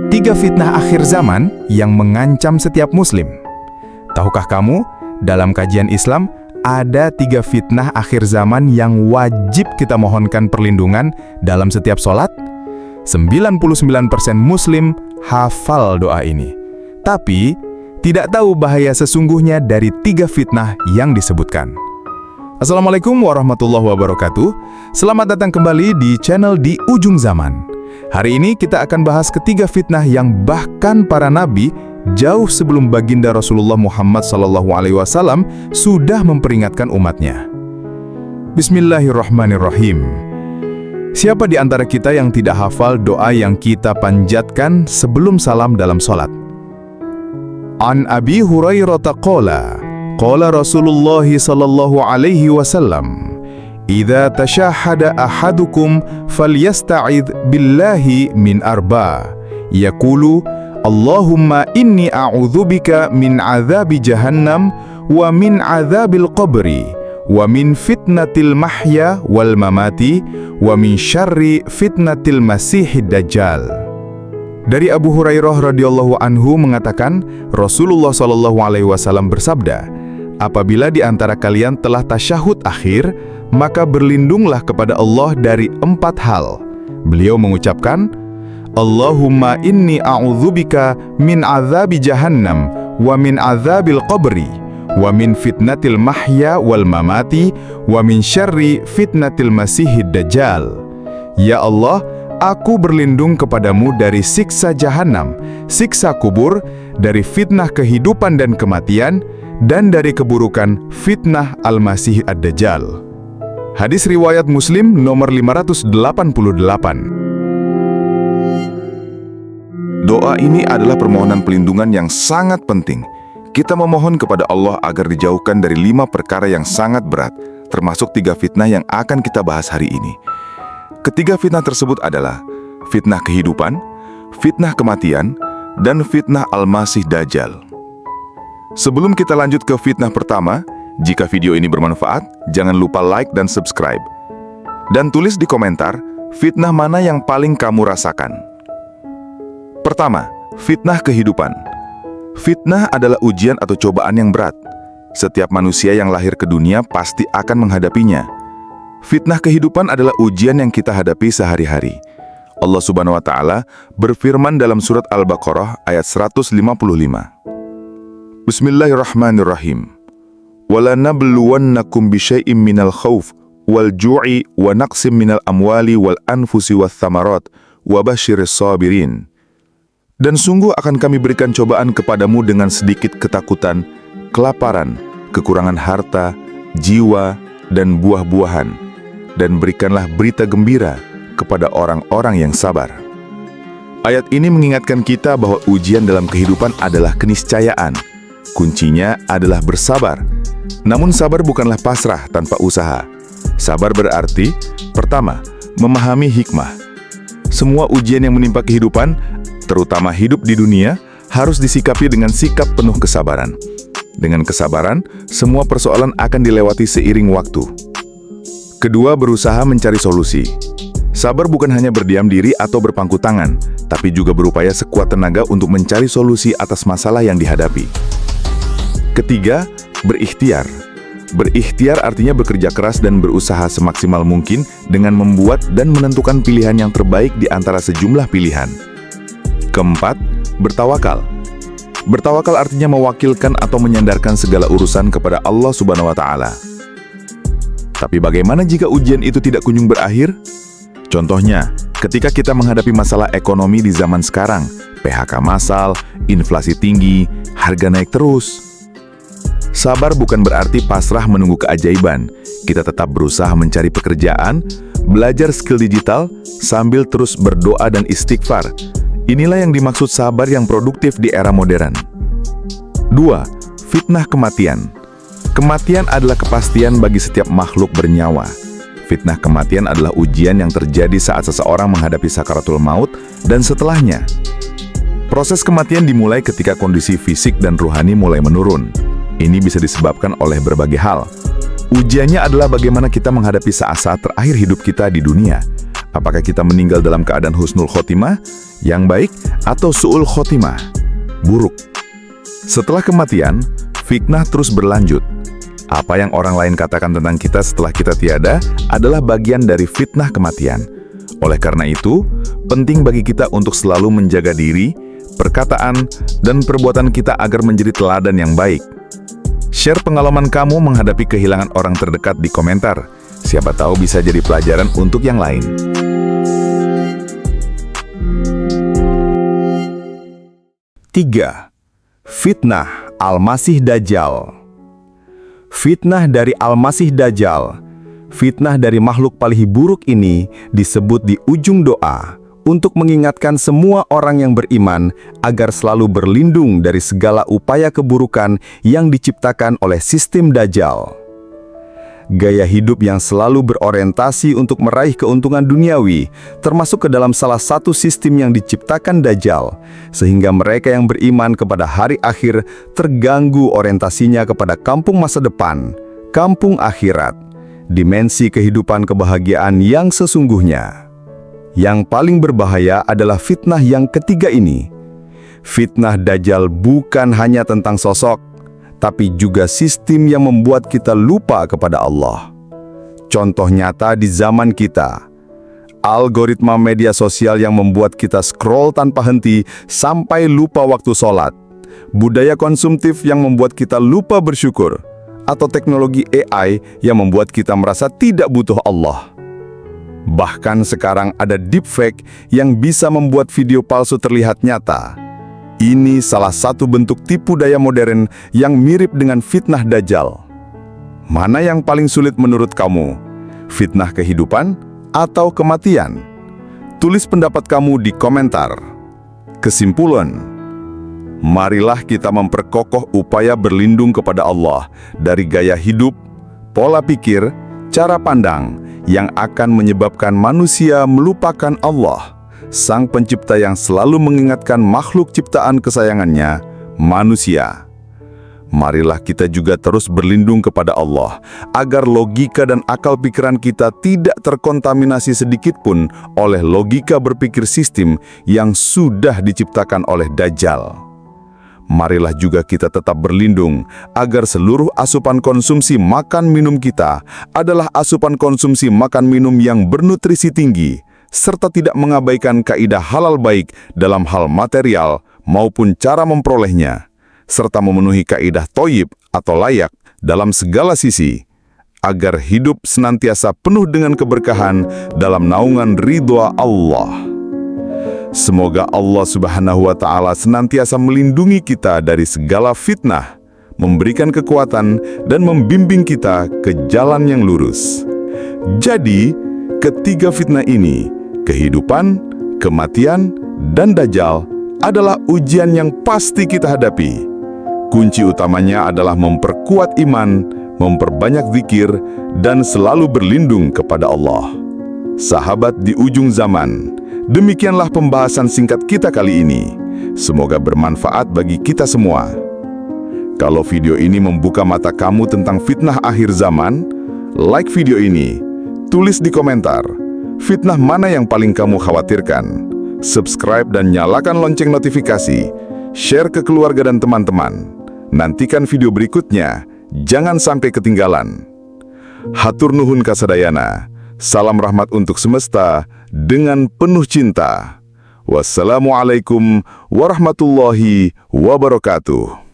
3 fitnah akhir zaman yang mengancam setiap muslim. Tahukah kamu, dalam kajian Islam, ada 3 fitnah akhir zaman yang wajib kita mohonkan perlindungan dalam setiap sholat? 99% muslim hafal doa ini. Tapi, tidak tahu bahaya sesungguhnya dari 3 fitnah yang disebutkan. Assalamualaikum warahmatullahi wabarakatuh. Selamat datang kembali di channel Di Ujung Zaman. Hari ini kita akan bahas ketiga fitnah yang bahkan para nabi jauh sebelum baginda Rasulullah Muhammad SAW sudah memperingatkan umatnya. Bismillahirrahmanirrahim. Siapa di antara kita yang tidak hafal doa yang kita panjatkan sebelum salam dalam sholat? An Abi Hurairah qala Rasulullah sallallahu alaihi wasallam, "Idza tashahhada ahadukum falyasta'idz billahi min arba', yaqulu Allahumma inni a'udzubika min 'adzabi jahannam wa min 'adzabil qabri wa min fitnatil mahya wal mamati wa min syarri fitnatil masihid dajjal." Dari Abu Hurairah radhiyallahu anhu mengatakan, Rasulullah sallallahu alaihi wasallam bersabda, apabila di antara kalian telah tasyahud akhir, maka berlindunglah kepada Allah dari 4 hal. Beliau mengucapkan, Allahumma inni a'udzubika min azabi jahannam wa min azabil qabri wa min fitnatil mahya wal mamati wa min syarri fitnatil masihid dajjal. Ya Allah, aku berlindung kepadamu dari siksa jahanam, siksa kubur, dari fitnah kehidupan dan kematian, dan dari keburukan fitnah Al-Masih Ad-Dajjal. Hadis riwayat Muslim nomor 588. Doa ini adalah permohonan pelindungan yang sangat penting. Kita memohon kepada Allah agar dijauhkan dari 5 perkara yang sangat berat, termasuk 3 fitnah yang akan kita bahas hari ini. Ketiga fitnah tersebut adalah fitnah kehidupan, fitnah kematian, dan fitnah Al-Masih Dajjal. Sebelum kita lanjut ke fitnah pertama, jika video ini bermanfaat, jangan lupa like dan subscribe. Dan tulis di komentar, fitnah mana yang paling kamu rasakan. Pertama, fitnah kehidupan. Fitnah adalah ujian atau cobaan yang berat. Setiap manusia yang lahir ke dunia pasti akan menghadapinya. Fitnah kehidupan adalah ujian yang kita hadapi sehari-hari. Allah Subhanahu wa Ta'ala berfirman dalam surat Al-Baqarah ayat 155. Bismillahirrahmanirrahim. وَلَنَبْلُوَنَّكُمْ بِشَيْءٍ مِّنَ الْخَوْفِ وَالْجُوعِ وَنَقْصٍ مِّنَ الْأَمْوَالِ وَالْأَنْفُسِ وَالثَّمَرَاتِ وَبَشِّرِ الصَّابِرِينَ. Dan sungguh akan kami berikan cobaan kepadamu dengan sedikit ketakutan, kelaparan, kekurangan harta, jiwa, dan buah-buahan. Dan berikanlah berita gembira kepada orang-orang yang sabar. Ayat ini mengingatkan kita bahwa ujian dalam kehidupan adalah keniscayaan. Kuncinya adalah bersabar. Namun sabar bukanlah pasrah tanpa usaha. Sabar berarti, pertama, memahami hikmah. Semua ujian yang menimpa kehidupan, terutama hidup di dunia, harus disikapi dengan sikap penuh kesabaran. Dengan kesabaran, semua persoalan akan dilewati seiring waktu. Kedua, berusaha mencari solusi. Sabar bukan hanya berdiam diri atau berpangku tangan, tapi juga berupaya sekuat tenaga untuk mencari solusi atas masalah yang dihadapi. Ketiga, berikhtiar. Berikhtiar artinya bekerja keras dan berusaha semaksimal mungkin dengan membuat dan menentukan pilihan yang terbaik di antara sejumlah pilihan. Keempat, bertawakal. Bertawakal artinya mewakilkan atau menyandarkan segala urusan kepada Allah Subhanahu wa Ta'ala. Tapi bagaimana jika ujian itu tidak kunjung berakhir? Contohnya, ketika kita menghadapi masalah ekonomi di zaman sekarang, PHK massal, inflasi tinggi, harga naik terus. Sabar bukan berarti pasrah menunggu keajaiban. Kita tetap berusaha mencari pekerjaan, belajar skill digital, sambil terus berdoa dan istighfar. Inilah yang dimaksud sabar yang produktif di era modern. 2. Fitnah kematian. Kematian adalah kepastian bagi setiap makhluk bernyawa. Fitnah kematian adalah ujian yang terjadi saat seseorang menghadapi sakaratul maut dan setelahnya. Proses kematian dimulai ketika kondisi fisik dan rohani mulai menurun. Ini bisa disebabkan oleh berbagai hal. Ujiannya adalah bagaimana kita menghadapi saat-saat terakhir hidup kita di dunia. Apakah kita meninggal dalam keadaan husnul khotimah, yang baik, atau su'ul khotimah, buruk? Setelah kematian, fitnah terus berlanjut. Apa yang orang lain katakan tentang kita setelah kita tiada adalah bagian dari fitnah kematian. Oleh karena itu, penting bagi kita untuk selalu menjaga diri, perkataan, dan perbuatan kita agar menjadi teladan yang baik. Share pengalaman kamu menghadapi kehilangan orang terdekat di komentar. Siapa tahu bisa jadi pelajaran untuk yang lain. 3. Fitnah Al-Masih Dajjal. Fitnah dari Al-Masih Dajjal, fitnah dari makhluk paling buruk ini disebut di ujung doa untuk mengingatkan semua orang yang beriman agar selalu berlindung dari segala upaya keburukan yang diciptakan oleh sistem Dajjal. Gaya hidup yang selalu berorientasi untuk meraih keuntungan duniawi termasuk ke dalam salah satu sistem yang diciptakan Dajjal, sehingga mereka yang beriman kepada hari akhir terganggu orientasinya kepada kampung masa depan, kampung akhirat, dimensi kehidupan kebahagiaan yang sesungguhnya. Yang paling berbahaya adalah fitnah yang ketiga ini. Fitnah Dajjal bukan hanya tentang sosok, tapi juga sistem yang membuat kita lupa kepada Allah. Contoh nyata di zaman kita, algoritma media sosial yang membuat kita scroll tanpa henti sampai lupa waktu sholat, budaya konsumtif yang membuat kita lupa bersyukur, atau teknologi AI yang membuat kita merasa tidak butuh Allah. Bahkan sekarang ada deepfake yang bisa membuat video palsu terlihat nyata. Ini salah satu bentuk tipu daya modern yang mirip dengan fitnah Dajjal. Mana yang paling sulit menurut kamu? Fitnah kehidupan atau kematian? Tulis pendapat kamu di komentar. Kesimpulan, marilah kita memperkokoh upaya berlindung kepada Allah dari gaya hidup, pola pikir, cara pandang yang akan menyebabkan manusia melupakan Allah, Sang Pencipta yang selalu mengingatkan makhluk ciptaan kesayangannya, manusia. Marilah kita juga terus berlindung kepada Allah, agar logika dan akal pikiran kita tidak terkontaminasi sedikitpun oleh logika berpikir sistem yang sudah diciptakan oleh Dajjal. Marilah juga kita tetap berlindung agar seluruh asupan konsumsi makan minum kita adalah asupan konsumsi makan minum yang bernutrisi tinggi, serta tidak mengabaikan kaidah halal baik dalam hal material maupun cara memperolehnya, serta memenuhi kaidah thoyyib atau layak dalam segala sisi, agar hidup senantiasa penuh dengan keberkahan dalam naungan ridha Allah. Semoga Allah Subhanahu wa Ta'ala senantiasa melindungi kita dari segala fitnah, memberikan kekuatan, dan membimbing kita ke jalan yang lurus. Jadi, ketiga fitnah ini, kehidupan, kematian, dan Dajjal, adalah ujian yang pasti kita hadapi. Kunci utamanya adalah memperkuat iman, memperbanyak zikir, dan selalu berlindung kepada Allah. Sahabat di ujung zaman, demikianlah pembahasan singkat kita kali ini. Semoga bermanfaat bagi kita semua. Kalau video ini membuka mata kamu tentang fitnah akhir zaman, like video ini, tulis di komentar fitnah mana yang paling kamu khawatirkan. Subscribe dan nyalakan lonceng notifikasi. Share ke keluarga dan teman-teman. Nantikan video berikutnya. Jangan sampai ketinggalan. Hatur nuhun kasadayana. Salam rahmat untuk semesta dengan penuh cinta. Wassalamualaikum warahmatullahi wabarakatuh.